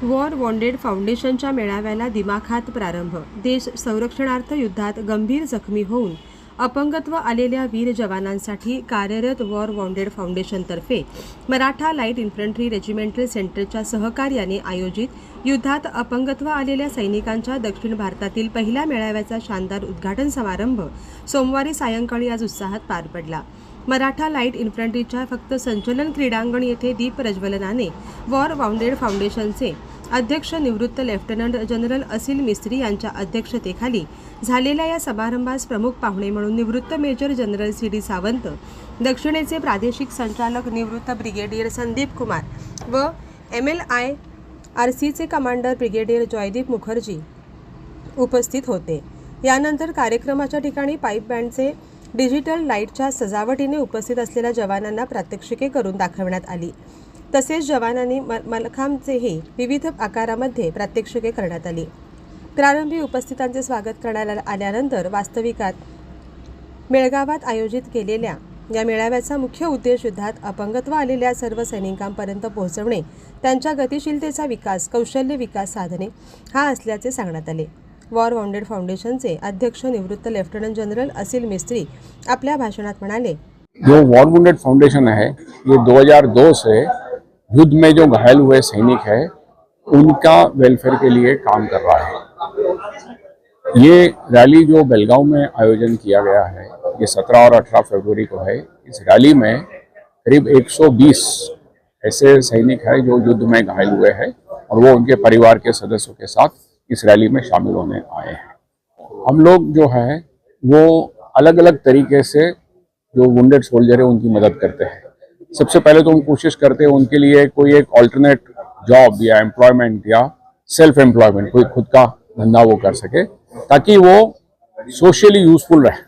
War wounded फाउंडेशनच्या मेळाव्याला दिमाखात प्रारंभ. देश संरक्षणार्थ युद्धात गंभीर जखमी होऊन अपंगत्व आलेल्या वीर जवानांसाठी कार्यरत वॉर वॉन्डेड फाउंडेशनतर्फे मराठा लाईट इन्फंट्री रेजिमेंटल सेंटरच्या सहकार्याने आयोजित युद्धात अपंगत्व आलेल्या सैनिकांच्या दक्षिण भारतातील पहिल्या मेळाव्याचा शानदार उद्घाटन समारंभ सोमवारी सायंकाळी आज उत्साहात पार पडला. मराठा लाईट इन्फंट्रीच्या फक्त संचलन क्रीडांगण येथे दीप प्रज्वलनाने वॉर वॉन्डेड फाउंडेशनचे अध्यक्ष निवृत्त लेफ्टनंट जनरल असिल मिस्त्री यांच्या अध्यक्षतेखाली झालेल्या या समारंभास प्रमुख पाहुणे म्हणून निवृत्त मेजर जनरल सी.डी. सावंत, दक्षिणेचे प्रादेशिक संचालक निवृत्त ब्रिगेडियर संदीप कुमार व MLIRCचे कमांडर ब्रिगेडियर जॉयदीप मुखर्जी उपस्थित होते. यानंतर कार्यक्रमाच्या ठिकाणी पाईप बँडचे डिजिटल लाईटच्या सजावटीने उपस्थित असलेल्या जवानांना प्रात्यक्षिके करून दाखवण्यात आली. तसेच जवानांनी मलखांबचेही विविध आकारामध्ये प्रात्यक्षिके करण्यात आली. प्रारंभी उपस्थितांचे स्वागत करण्यात आल्यानंतर वास्तविकात मेळगावात आयोजित केलेल्या या मेळाव्याचा मुख्य उद्देश युद्धात अपंगत्व आलेल्या सर्व सैनिकांपर्यंत पोहोचवणे, त्यांच्या गतिशीलतेचा विकास, कौशल्य विकास साधने हा असल्याचे सांगण्यात आले. वॉर वॉन्डेड फाउंडेशनचे अध्यक्ष निवृत्त लेफ्टनंट जनरल असिल मिस्त्री आपल्या भाषणात म्हणाले, जो वॉर वॉन्डेड फाउंडेशन है ये 2002 से युद्ध में जो घायल हुए सैनिक है उनका वेलफेयर के लिए काम कर रहा है। ये रैली जो बेलगांव में आयोजन किया गया है, ये 17 और 18 फरवरी को है। इस रैली में करीब 120 ऐसे सैनिक हैं जो युद्ध में घायल हुए हैं और वो उनके परिवार के सदस्यों के साथ इस रैली में शामिल होने आए हैं। हम लोग जो है वो अलग अलग तरीके से जो वुंडेड सोल्जर है उनकी मदद करते हैं। सबसे पहले तो हम कोशिश करते हैं उनके लिए कोई एक ऑल्टरनेट जॉब या एम्प्लॉयमेंट या सेल्फ एम्प्लॉयमेंट, कोई खुद का धंधा वो कर सके ताकि वो सोशली यूजफुल रहे।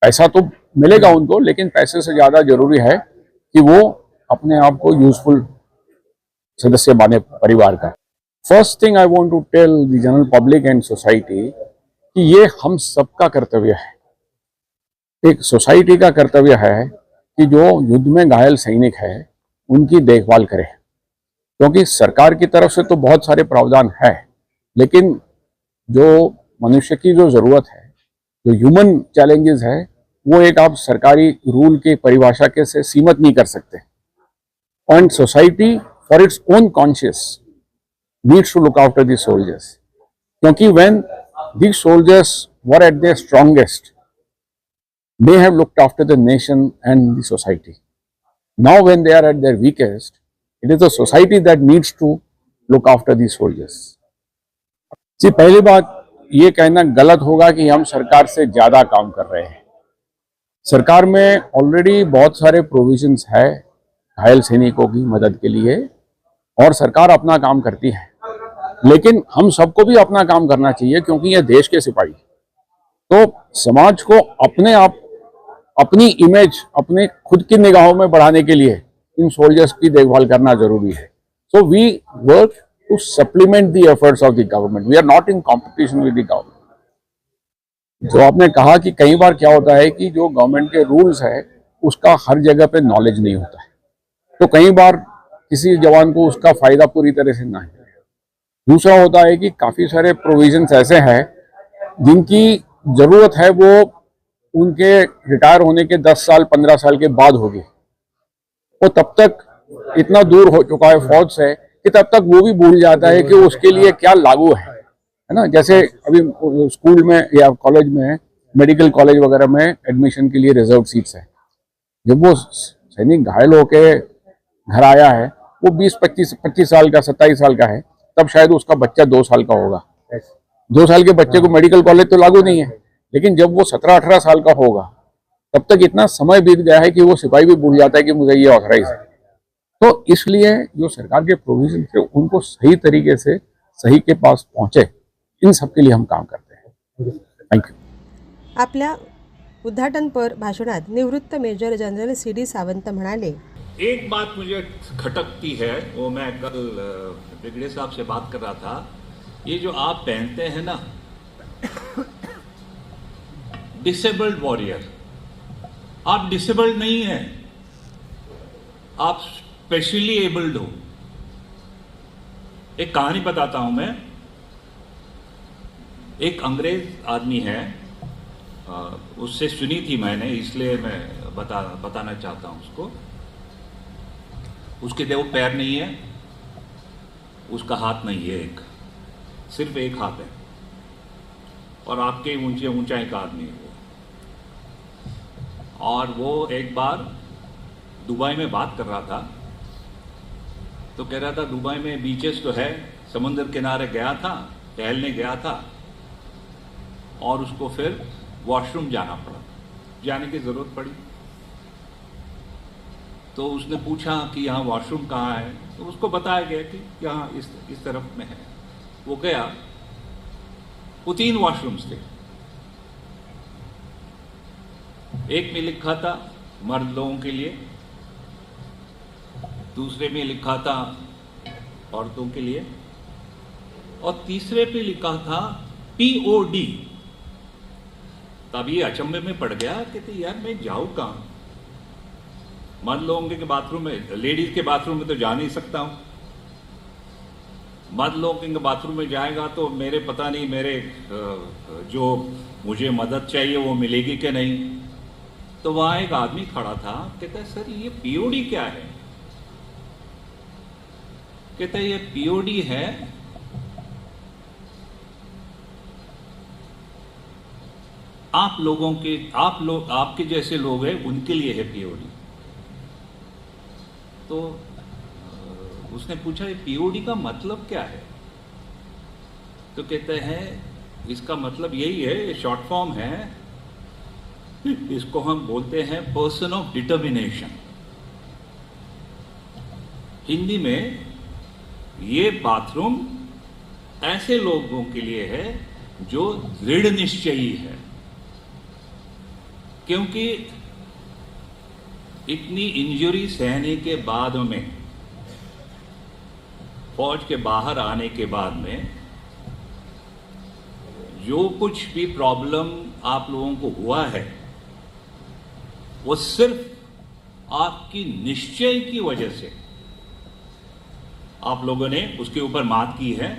पैसा तो मिलेगा उनको, लेकिन पैसे से ज़्यादा जरूरी है कि वो अपने आप को यूजफुल सदस्य बने परिवार का। First thing I want to tell the general public and society कि ये हम सबका कर्तव्य है। एक सोसाइटी का कर्तव्य है कि जो युद्ध में घायल सैनिक है उनकी देखभाल करें, क्योंकि सरकार की तरफ से तो बहुत सारे प्रावधान है, लेकिन जो मनुष्य की जो ज़रूरत है, जो ह्यूमन चैलेंजेस है, वो एक आप सरकारी रूल की परिभाषा के से सीमित नहीं कर सकते। And society for its own conscious needs to look after the soldiers, क्योंकि when these soldiers were at their strongest, they have looked after the nation and the society. Now when they are at their weakest, it is the society that needs to look after the soldiers. जी, पहली बात ये कहना गलत होगा कि हम सरकार से ज़्यादा काम कर रहे हैं। सरकार में ऑलरेडी बहुत सारे प्रोविजंस है घायल सैनिकों की मदद के लिए और सरकार अपना काम करती है, लेकिन हम सबको भी अपना काम करना चाहिए, क्योंकि ये देश के सिपाही। तो समाज को अपने आप अपनी इमेज अपने खुद की निगाहों में बढ़ाने के लिए इन सोल्जर्स की देखभाल करना जरूरी है। So we work to supplement the efforts of the government. We are not in competition with the government. जो आपने कहा कि कई बार क्या होता है कि जो गवर्नमेंट के रूल्स है उसका हर जगह पे नॉलेज नहीं होता है, तो कई बार किसी जवान को उसका फायदा पूरी तरह से ना है। दूसरा होता है कि काफी सारे प्रोविजंस ऐसे हैं जिनकी जरूरत है वो उनके रिटायर होने के 10 साल 15 साल के बाद होगी। वो तब तक इतना दूर हो चुका है फौज से कि तब तक वो भी भूल जाता है कि उसके लिए क्या लागू है ना। जैसे अभी स्कूल में या कॉलेज में, मेडिकल कॉलेज वगैरह में एडमिशन के लिए रिजर्व सीट्स है। जब वो सैनिक घायल होके घर आया है, वो 20-25 साल का 27 साल का है, तब शायद उसका बच्चा 2 साल का होगा। 2 साल के बच्चे को मेडिकल कॉलेज तो लागू नहीं है, लेकिन जब वो 17-18 साल का होगा तब तक इतना समय बीत गया है कि वो सिपाही भी भूल जाता है कि मुझे ये ऑथराइज है। तो इसलिए जो सरकार के प्रोविजन थे उनको सही तरीके से सही के पास पहुंचे, इन सब के लिए हम काम करते हैं। Thank you. आपल्या उद्घाटनपर भाषणात निवृत्त मेजर जनरल सी.डी. सावंत म्हणाले, एक बात मुझे खटकती है, वो मैं कल ब्रिगेडियर साहब से बात कर रहा था। ये जो आप पहनते हैं ना डिसेबल्ड वॉरियर, आप डिसेबल्ड नहीं हैं, आप स्पेशली एबल्ड हो। एक कहानी बताता हूं मैं। एक अंग्रेज आदमी है, उससे सुनी थी मैंने, इसलिए मैं बताना चाहता हूं उसको। उसके देखो पैर नहीं है, उसका हाथ नहीं है, सिर्फ एक हाथ है, और आपके ऊंचाई का आदमी है वो। और वो एक बार दुबई में बात कर रहा था, तो कह रहा था दुबई में बीचेस तो है, समुद्र किनारे गया था, टहलने गया था, और उसको फिर वॉशरूम जाना पड़ा, जाने की जरूरत पड़ी। तो उसने पूछा कि यहाँ वॉशरूम कहाँ है, तो उसको बताया गया कि यहाँ इस तरफ में है। वो गया, वो 3 वॉशरूम्स थे। एक में लिखा था मर्द लोगों के लिए, दूसरे में लिखा था औरतों के लिए, और तीसरे पे लिखा था POD। तब ये अचंभे में पड़ गया कि यार मैं जाऊं कहां, मर्द लोगों के बाथरूम में, लेडीज के बाथरूम में तो जा नहीं सकता हूं। मर्द लोगों के बाथरूम में जाएगा तो मेरे पता नहीं मेरे जो मुझे मदद चाहिए वो मिलेगी कि नहीं। तो वहां एक आदमी खड़ा था, कहता है सर ये POD क्या है? कहता है ये POD है आप लोगों के, आपके जैसे लोग हैं उनके लिए है POD। तो उसने पूछा ये POD का मतलब क्या है? तो कहते हैं इसका मतलब यही है, ये शॉर्ट फॉर्म है, इसको हम बोलते हैं पर्सन ऑफ डिटर्मिनेशन। हिंदी में ये बाथरूम ऐसे लोगों के लिए है जो दृढ़ निश्चयी है, क्योंकि इतनी इंजरी सहने के बाद में, फौज के बाहर आने के बाद में, जो कुछ भी प्रॉब्लम आप लोगों को हुआ है वो सिर्फ आपकी निश्चय की वजह से आप लोगों ने उसके ऊपर मात की है,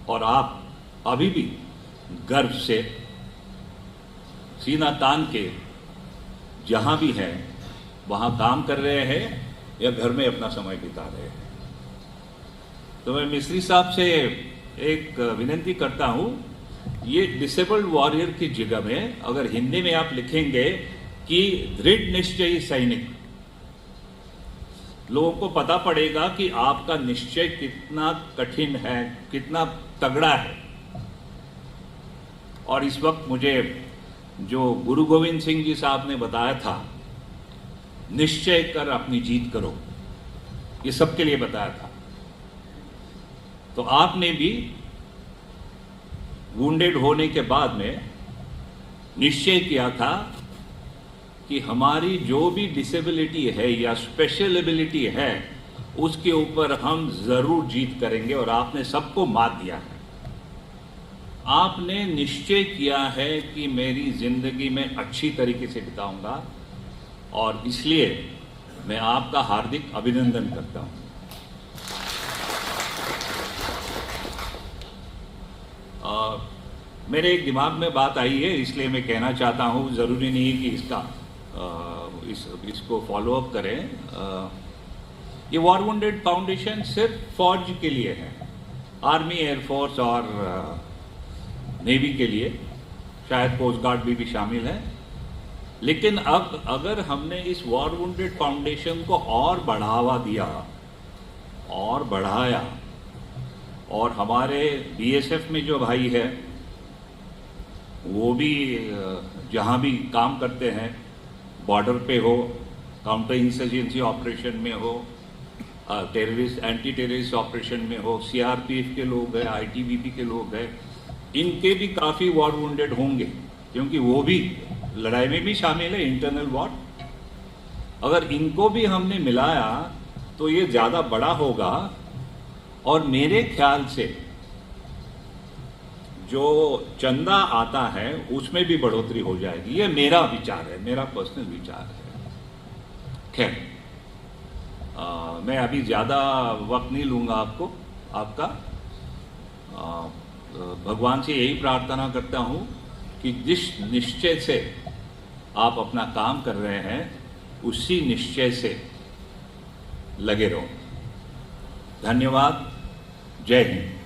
और आप अभी भी गर्व से सीना तान के जहां भी हैं वहां काम कर रहे हैं या घर में अपना समय बिता रहे हैं। तो मैं मिस्त्री साहब से एक विनती करता हूं, ये डिसेबल्ड वॉरियर की जगह में अगर हिंदी में आप लिखेंगे कि दृढ़ निश्चयी सैनिक, लोगों को पता पड़ेगा कि आपका निश्चय कितना कठिन है, कितना तगड़ा है। और इस वक्त मुझे जो गुरु गोविंद सिंह जी साहब ने बताया था, निश्चय कर अपनी जीत करो, ये सबके लिए बताया था। तो आपने भी वुंडेड होने के बाद में निश्चय किया था कि हमारी जो भी डिसेबिलिटी है या स्पेशल एबिलिटी है उसके ऊपर हम जरूर जीत करेंगे, और आपने सबको मात दिया है। आपने निश्चय किया है कि मेरी जिंदगी में अच्छी तरीके से बिताऊंगा, और इसलिए मैं आपका हार्दिक अभिनंदन करता हूं। मेरे एक दिमाग में बात आई है, इसलिए मैं कहना चाहता हूं, जरूरी नहीं कि इसको फॉलो अप करें। ये वॉर वुंडेड फाउंडेशन सिर्फ फौज के लिए है, आर्मी, एयरफोर्स और नेवी के लिए, शायद कोस्ट गार्ड भी शामिल है। लेकिन अब अगर हमने इस वॉर वुंडेड फाउंडेशन को और बढ़ावा दिया और बढ़ाया, और हमारे BSF में जो भाई है वो भी जहाँ भी काम करते हैं, बॉर्डर पे हो, काउंटर इंसर्जेंसी ऑपरेशन में हो, टेररिस्ट एंटी टेररिस्ट ऑपरेशन में हो, CRPF के लोग हैं, ITBP के लोग हैं, इनके भी काफ़ी वॉर वुंडेड होंगे, क्योंकि वो भी लड़ाई में भी शामिल है, इंटरनल वॉर। अगर इनको भी हमने मिलाया तो ये ज़्यादा बड़ा होगा, और मेरे ख्याल से जो चंदा आता है उसमें भी बढ़ोतरी हो जाएगी। ये मेरा विचार है, मेरा पर्सनल विचार है। खैर, मैं अभी ज़्यादा वक्त नहीं लूँगा आपको, आपका भगवान से यही प्रार्थना करता हूँ कि जिस निश्चय से आप अपना काम कर रहे हैं उसी निश्चय से लगे रहो। धन्यवाद। जय हिंद।